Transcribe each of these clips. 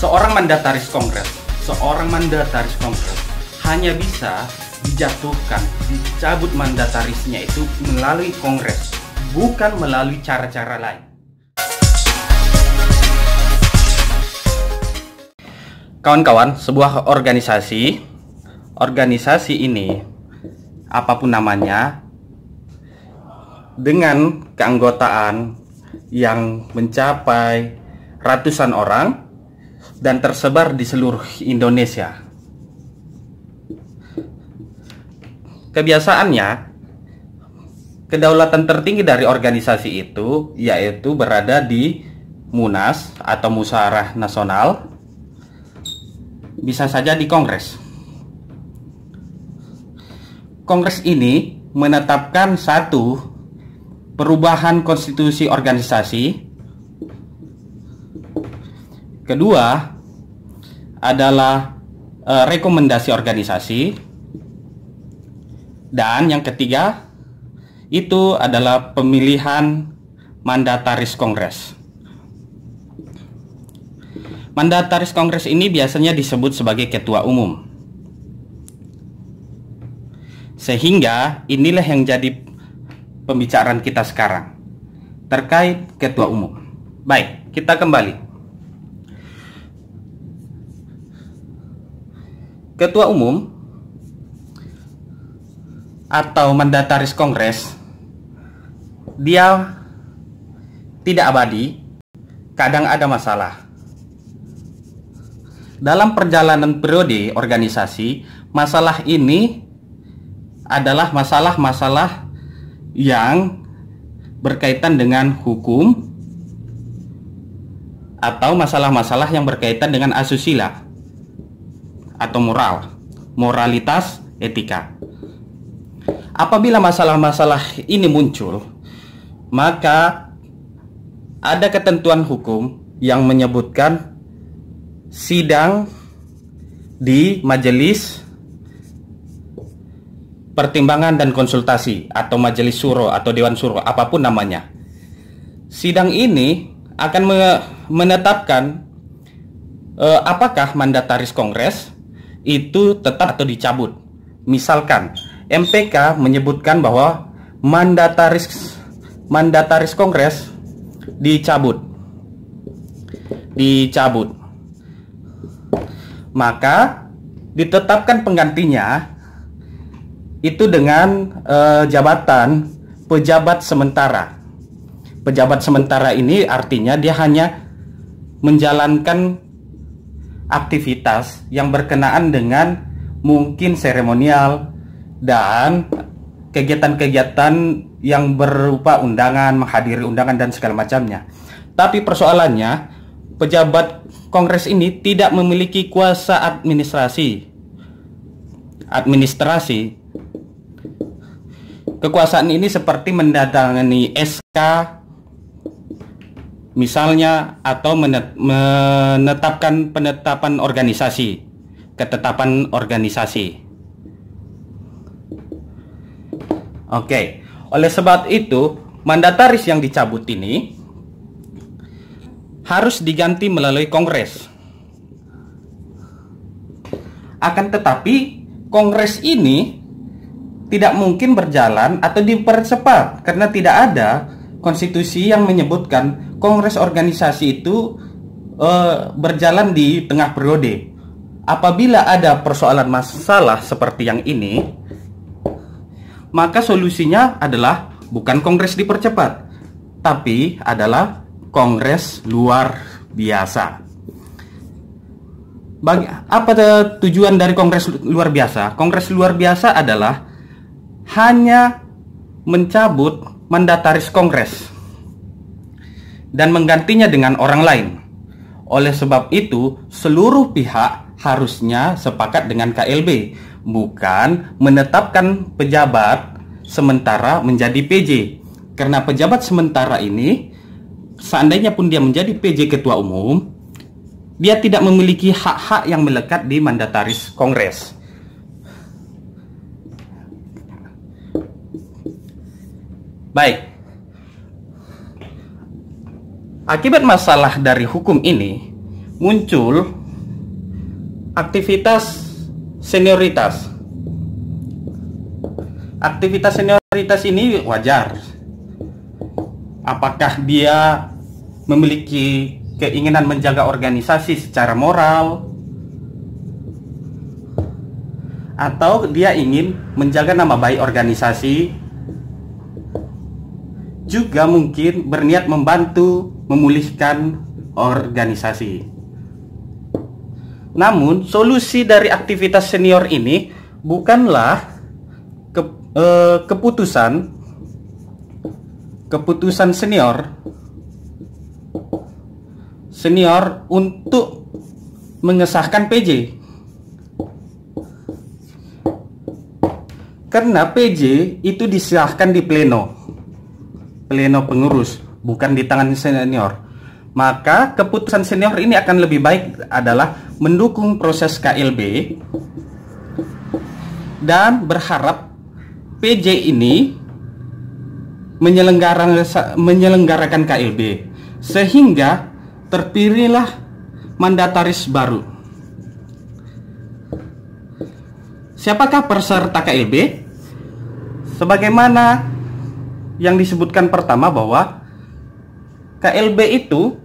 Seorang mandataris kongres hanya bisa dijatuhkan, dicabut mandatarisnya itu melalui kongres, bukan melalui cara-cara lain. Kawan-kawan, sebuah organisasi ini, apapun namanya, dengan keanggotaan yang mencapai ratusan orang dan tersebar di seluruh Indonesia. Kebiasaannya, kedaulatan tertinggi dari organisasi itu yaitu berada di Munas atau Musyawarah Nasional, bisa saja di Kongres. Kongres ini menetapkan satu perubahan konstitusi organisasi. Kedua adalah rekomendasi organisasi. Dan yang ketiga itu adalah pemilihan mandataris kongres. Mandataris kongres ini biasanya disebut sebagai ketua umum. Sehingga inilah yang jadi pembicaraan kita sekarang terkait ketua umum. Baik, kita kembali. Ketua umum atau mandataris kongres, dia tidak abadi, kadang ada masalah. Dalam perjalanan periode organisasi, masalah ini adalah masalah-masalah yang berkaitan dengan hukum atau masalah-masalah yang berkaitan dengan asusila atau moralitas, etika. Apabila masalah-masalah ini muncul, maka ada ketentuan hukum yang menyebutkan sidang di majelis pertimbangan dan konsultasi atau majelis syuro atau dewan syuro, apapun namanya. Sidang ini akan menetapkan apakah mandataris kongres itu tetap atau dicabut. Misalkan MPK menyebutkan bahwa mandataris kongres dicabut, maka ditetapkan penggantinya itu dengan jabatan pejabat sementara. Pejabat sementara ini artinya dia hanya menjalankan aktivitas yang berkenaan dengan mungkin seremonial dan kegiatan-kegiatan yang berupa undangan, menghadiri undangan dan segala macamnya. Tapi persoalannya, pejabat kongres ini tidak memiliki kuasa administrasi. Kekuasaan ini seperti mendatangani SK misalnya, atau menetapkan ketetapan organisasi. Oke, oleh sebab itu mandataris yang dicabut ini harus diganti melalui kongres. Akan tetapi kongres ini tidak mungkin berjalan atau dipercepat karena tidak ada konstitusi yang menyebutkan kongres organisasi itu berjalan di tengah periode. Apabila ada persoalan masalah seperti yang ini, maka solusinya adalah bukan kongres dipercepat, tapi adalah kongres luar biasa. Apa tujuan dari kongres luar biasa? Kongres luar biasa adalah hanya mencabut mandataris kongres dan menggantinya dengan orang lain. Oleh sebab itu, seluruh pihak harusnya sepakat dengan KLB, bukan menetapkan pejabat sementara menjadi PJ. Karena pejabat sementara ini, seandainya pun dia menjadi PJ ketua umum, dia tidak memiliki hak-hak yang melekat di mandataris kongres. Baik, akibat masalah dari hukum ini muncul aktivitas senioritas. Aktivitas senioritas ini wajar. Apakah dia memiliki keinginan menjaga organisasi secara moral, atau dia ingin menjaga nama baik organisasi, juga mungkin berniat membantu memulihkan organisasi. Namun solusi dari aktivitas senior ini bukanlah keputusan senior untuk mengesahkan PJ. Karena PJ itu disahkan di pleno pengurus, bukan di tangan senior. Maka keputusan senior ini akan lebih baik adalah mendukung proses KLB dan berharap PJ ini menyelenggarakan KLB sehingga terpilihlah mandataris baru. Siapakah peserta KLB? Sebagaimana yang disebutkan pertama bahwa KLB itu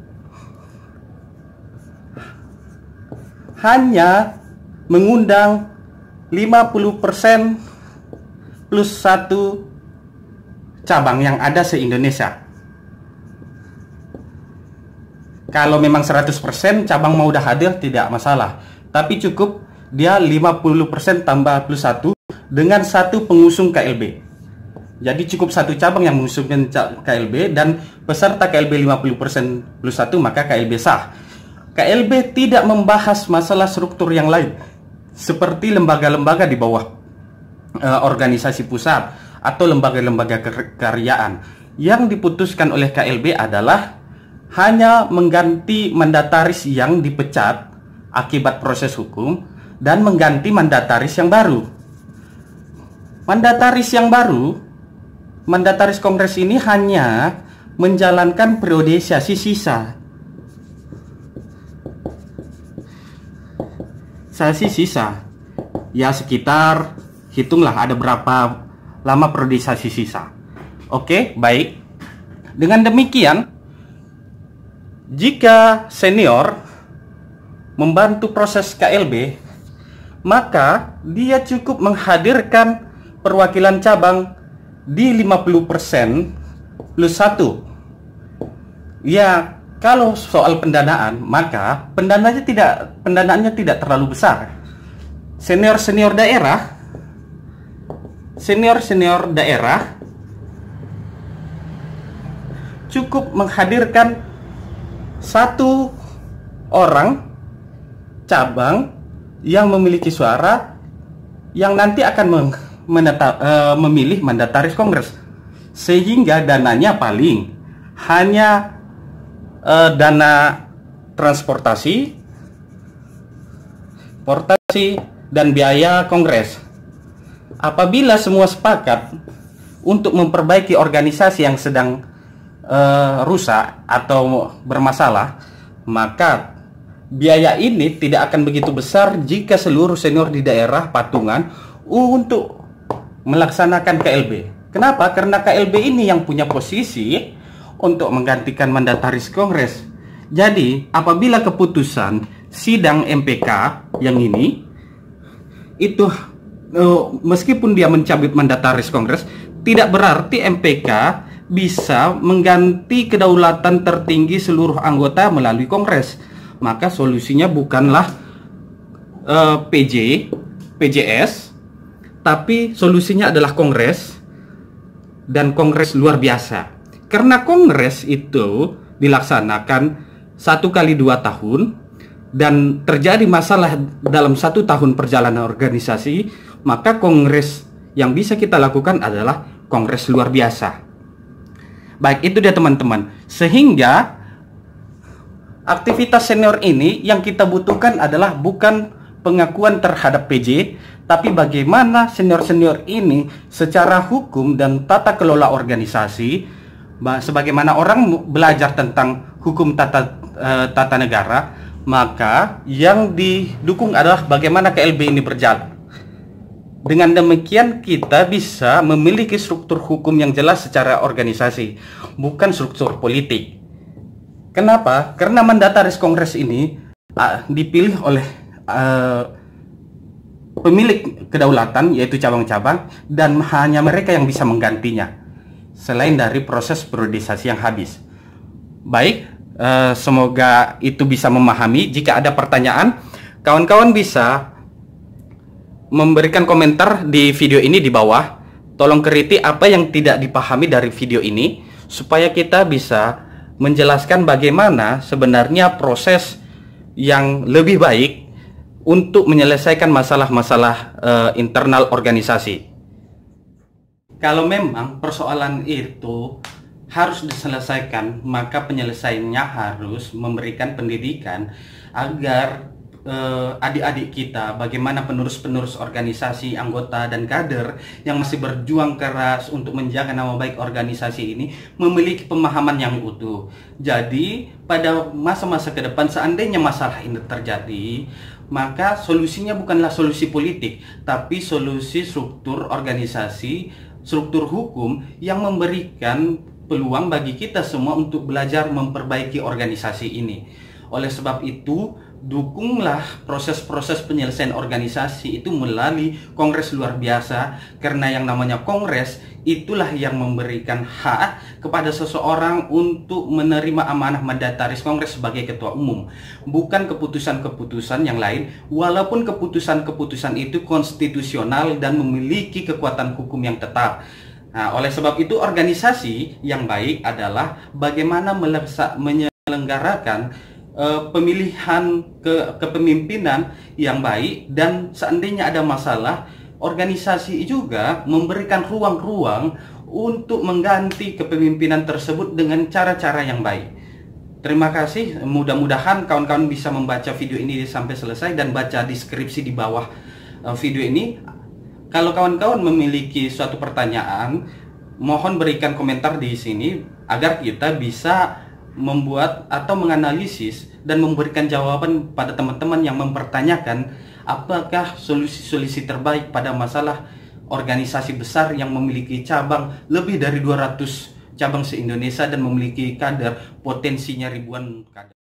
hanya mengundang 50% plus 1 cabang yang ada se-Indonesia. Kalau memang 100% cabang mau udah hadir tidak masalah, tapi cukup dia 50% tambah plus 1 dengan 1 pengusung KLB. Jadi cukup 1 cabang yang mengusungkan KLB dan peserta KLB 50% plus 1, maka KLB sah. KLB tidak membahas masalah struktur yang lain seperti lembaga-lembaga di bawah organisasi pusat atau lembaga-lembaga kekaryaan. Yang diputuskan oleh KLB adalah hanya mengganti mandataris yang dipecat akibat proses hukum dan mengganti mandataris yang baru. Mandataris kongres ini hanya menjalankan periode sesi sisa. Ya sekitar, hitunglah ada berapa lama periode sesi sisa. Oke, baik. Dengan demikian, jika senior membantu proses KLB, maka dia cukup menghadirkan perwakilan cabang di 50% plus 1. Ya, kalau soal pendanaan, maka pendanaannya tidak terlalu besar. Senior daerah cukup menghadirkan 1 orang cabang yang memiliki suara yang nanti akan memilih mandataris kongres, sehingga dananya paling hanya dana transportasi dan biaya kongres. Apabila semua sepakat untuk memperbaiki organisasi yang sedang rusak atau bermasalah, maka biaya ini tidak akan begitu besar jika seluruh senior di daerah patungan untuk melaksanakan KLB. Kenapa? Karena KLB ini yang punya posisi untuk menggantikan mandataris kongres. Jadi, apabila keputusan sidang MPK yang ini itu meskipun dia mencabut mandataris kongres, tidak berarti MPK bisa mengganti kedaulatan tertinggi seluruh anggota melalui kongres. Maka solusinya bukanlah PJS, tapi solusinya adalah kongres, dan kongres luar biasa. Karena kongres itu dilaksanakan 1 kali 2 tahun dan terjadi masalah dalam 1 tahun perjalanan organisasi, maka kongres yang bisa kita lakukan adalah kongres luar biasa. Baik, itu dia teman-teman. Sehingga aktivitas senior ini yang kita butuhkan adalah bukan pengakuan terhadap PJ, tapi bagaimana senior-senior ini secara hukum dan tata kelola organisasi, sebagaimana orang belajar tentang hukum tata negara, maka yang didukung adalah bagaimana KLB ini berjalan. Dengan demikian kita bisa memiliki struktur hukum yang jelas secara organisasi, bukan struktur politik. Kenapa? Karena mandataris kongres ini dipilih oleh pemilik kedaulatan, yaitu cabang-cabang, dan hanya mereka yang bisa menggantinya, selain dari proses periodisasi yang habis. Baik, semoga itu bisa memahami. Jika ada pertanyaan, kawan-kawan bisa memberikan komentar di video ini di bawah. Tolong kritik apa yang tidak dipahami dari video ini, supaya kita bisa menjelaskan bagaimana sebenarnya proses yang lebih baik untuk menyelesaikan masalah-masalah internal organisasi. Kalau memang persoalan itu harus diselesaikan, maka penyelesaiannya harus memberikan pendidikan agar adik-adik kita, bagaimana penerus-penerus organisasi, anggota, dan kader yang masih berjuang keras untuk menjaga nama baik organisasi ini memiliki pemahaman yang utuh. Jadi pada masa-masa ke depan, seandainya masalah ini terjadi, maka solusinya bukanlah solusi politik, tapi solusi struktur organisasi, struktur hukum yang memberikan peluang bagi kita semua untuk belajar memperbaiki organisasi ini. Oleh sebab itu, dukunglah proses-proses penyelesaian organisasi itu melalui kongres luar biasa, karena yang namanya kongres itulah yang memberikan hak kepada seseorang untuk menerima amanah mandataris kongres sebagai ketua umum, bukan keputusan-keputusan yang lain, walaupun keputusan-keputusan itu konstitusional dan memiliki kekuatan hukum yang tetap. Nah, oleh sebab itu organisasi yang baik adalah bagaimana menyelenggarakan pemilihan kepemimpinan yang baik, dan seandainya ada masalah, organisasi juga memberikan ruang-ruang untuk mengganti kepemimpinan tersebut dengan cara-cara yang baik. Terima kasih, mudah-mudahan kawan-kawan bisa membaca video ini sampai selesai dan baca deskripsi di bawah video ini. Kalau kawan-kawan memiliki suatu pertanyaan, mohon berikan komentar di sini agar kita bisa membuat atau menganalisis dan memberikan jawaban pada teman-teman yang mempertanyakan apakah solusi-solusi terbaik pada masalah organisasi besar yang memiliki cabang lebih dari 200 cabang se-Indonesia dan memiliki kader potensinya ribuan kader.